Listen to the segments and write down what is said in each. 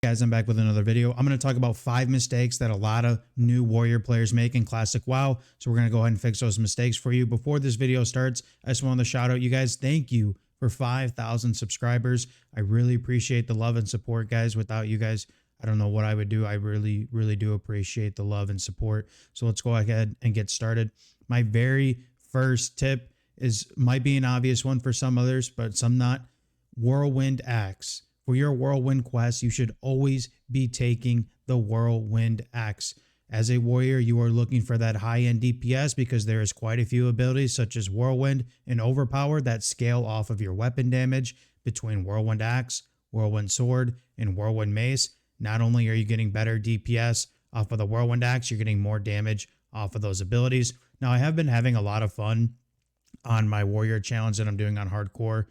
Guys, I'm back with another video. I'm going to talk about 5 mistakes that a lot of new warrior players make in classic WoW. So we're going to go ahead and fix those mistakes for you. Before this video starts, I just wanted to shout out you guys. Thank you for 5,000 subscribers. I really appreciate the love and support, guys. Without you guys, I don't know what I would do. I really do appreciate the love and support. So let's go ahead and get started. My very first tip might be an obvious one for some others, but some not. Whirlwind axe. For your Whirlwind quest, you should always be taking the Whirlwind axe. As a warrior, you are looking for that high-end DPS because there is quite a few abilities such as Whirlwind and Overpower that scale off of your weapon damage between Whirlwind axe, Whirlwind sword, and Whirlwind mace. Not only are you getting better DPS off of the Whirlwind axe, you're getting more damage off of those abilities. Now, I have been having a lot of fun on my warrior challenge that I'm doing on hardcore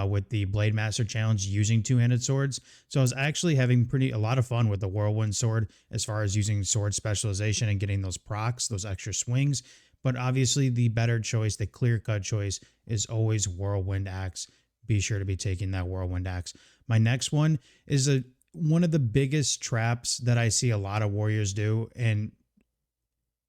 with the Blade Master challenge using two-handed swords. So I was actually having a lot of fun with the Whirlwind sword as far as using sword specialization and getting those procs, those extra swings. But obviously the better choice, the clear-cut choice, is always Whirlwind axe. Be sure to be taking that Whirlwind axe. My next one is one of the biggest traps that I see a lot of warriors do, and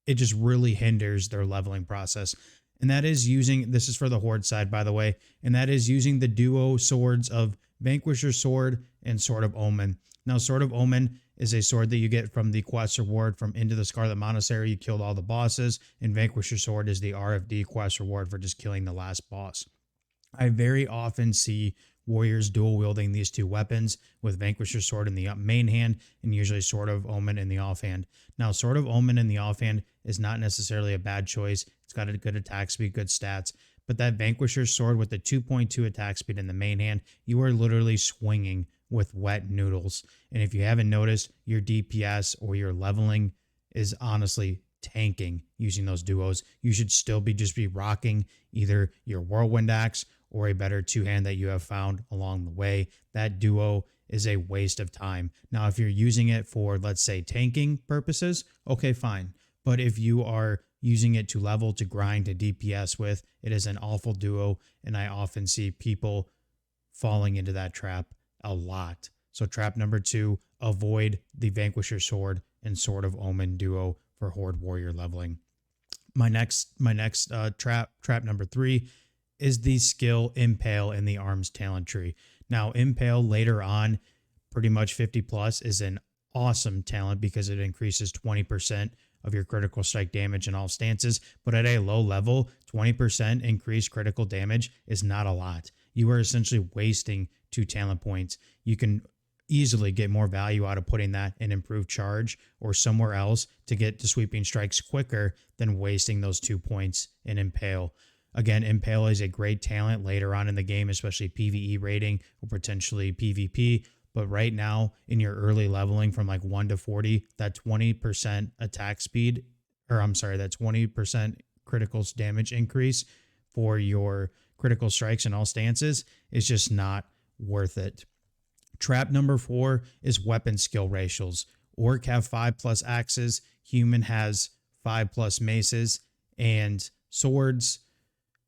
it just really hinders their leveling process. And that is this is for the Horde side, by the way, and that is using the duo swords of Vanquisher Sword and Sword of Omen. Now, Sword of Omen is a sword that you get from the quest reward from Into the Scarlet Monastery. You killed all the bosses, and Vanquisher Sword is the RFD quest reward for just killing the last boss. I very often see warriors dual wielding these two weapons with Vanquisher Sword in the main hand and usually Sword of Omen in the offhand. Now, Sword of Omen in the offhand is not necessarily a bad choice. It's got a good attack speed, good stats, but that Vanquisher Sword with the 2.2 attack speed in the main hand, you are literally swinging with wet noodles. And if you haven't noticed, your DPS or your leveling is honestly tanking using those duos. You should still just be rocking either your Whirlwind axe or a better two-hand that you have found along the way. That duo is a waste of time. Now, if you're using it for, let's say, tanking purposes, okay, fine. But if you are using it to level, to grind, to DPS with, it is an awful duo, and I often see people falling into that trap a lot. So trap number 2, avoid the Vanquisher Sword and Sword of Omen duo for Horde warrior leveling. My next trap number 3 is the skill Impale in the arms talent tree. Now, Impale later on, pretty much 50 plus, is an awesome talent because it increases 20% of your critical strike damage in all stances. But at a low level, 20% increased critical damage is not a lot. You are essentially wasting 2 talent points. You can easily get more value out of putting that in improved charge or somewhere else to get to sweeping strikes quicker than wasting those 2 points in Impale. Again, Impale is a great talent later on in the game, especially PvE rating or potentially PvP. But right now, in your early leveling from like 1 to 40, that 20% attack speed, that 20% critical damage increase for your critical strikes in all stances is just not worth it. Trap number 4 is weapon skill ratios. Orc have 5+ axes, human has 5+ maces, and swords.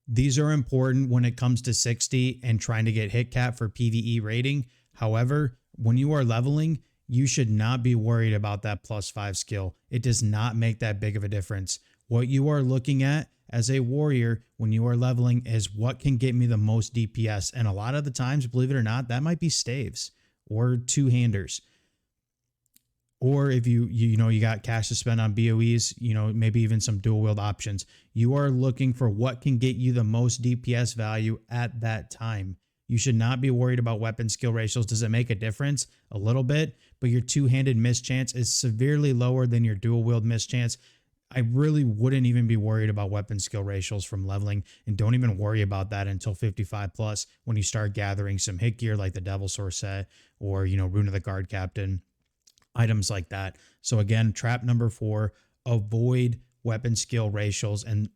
These are important when it comes to 60 and trying to get hit cap for PvE rating. However, when you are leveling, you should not be worried about that +5 skill. It does not make that big of a difference. What you are looking at as a warrior when you are leveling is what can get me the most DPS. And a lot of the times, believe it or not, that might be staves or two-handers. Or if you got cash to spend on BOEs, maybe even some dual wield options. You are looking for what can get you the most DPS value at that time. You should not be worried about weapon skill ratios. Does it make a difference? A little bit, but your two-handed miss chance is severely lower than your dual wield miss chance. I really wouldn't even be worried about weapon skill ratios from leveling, and don't even worry about that until 55 plus when you start gathering some hit gear like the Devil Source set or, Rune of the Guard Captain, items like that. So again, trap number 4, avoid weapon skill ratios and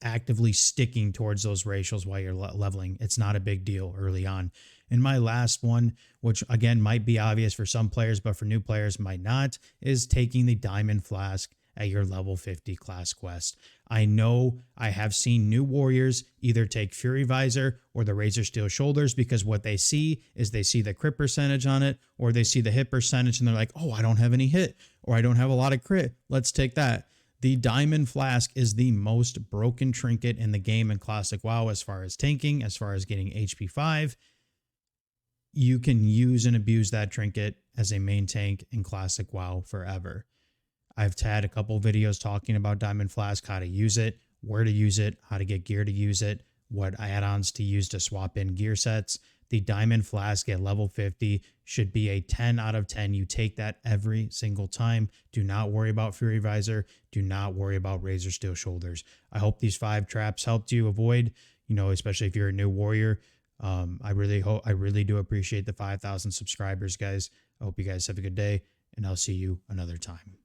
actively sticking towards those ratios while you're leveling. It's not a big deal early on. And my last one, which again might be obvious for some players, but for new players might not, is taking the Diamond Flask at your level 50 class quest. I know I have seen new warriors either take Fury Visor or the Razor Steel Shoulders because what they see is they see the crit percentage on it, or they see the hit percentage and they're like, oh, I don't have any hit, or I don't have a lot of crit. Let's take that. The Diamond Flask is the most broken trinket in the game in Classic WoW as far as tanking, as far as getting HP 5. You can use and abuse that trinket as a main tank in Classic WoW forever. I've had a couple videos talking about Diamond Flask, how to use it, where to use it, how to get gear to use it, what add-ons to use to swap in gear sets. The Diamond Flask at level 50 should be a 10 out of 10. You take that every single time. Do not worry about Fury Visor. Do not worry about Razor Steel Shoulders. I hope these 5 traps helped you avoid, especially if you're a new warrior. I really do appreciate the 5,000 subscribers, guys. I hope you guys have a good day, and I'll see you another time.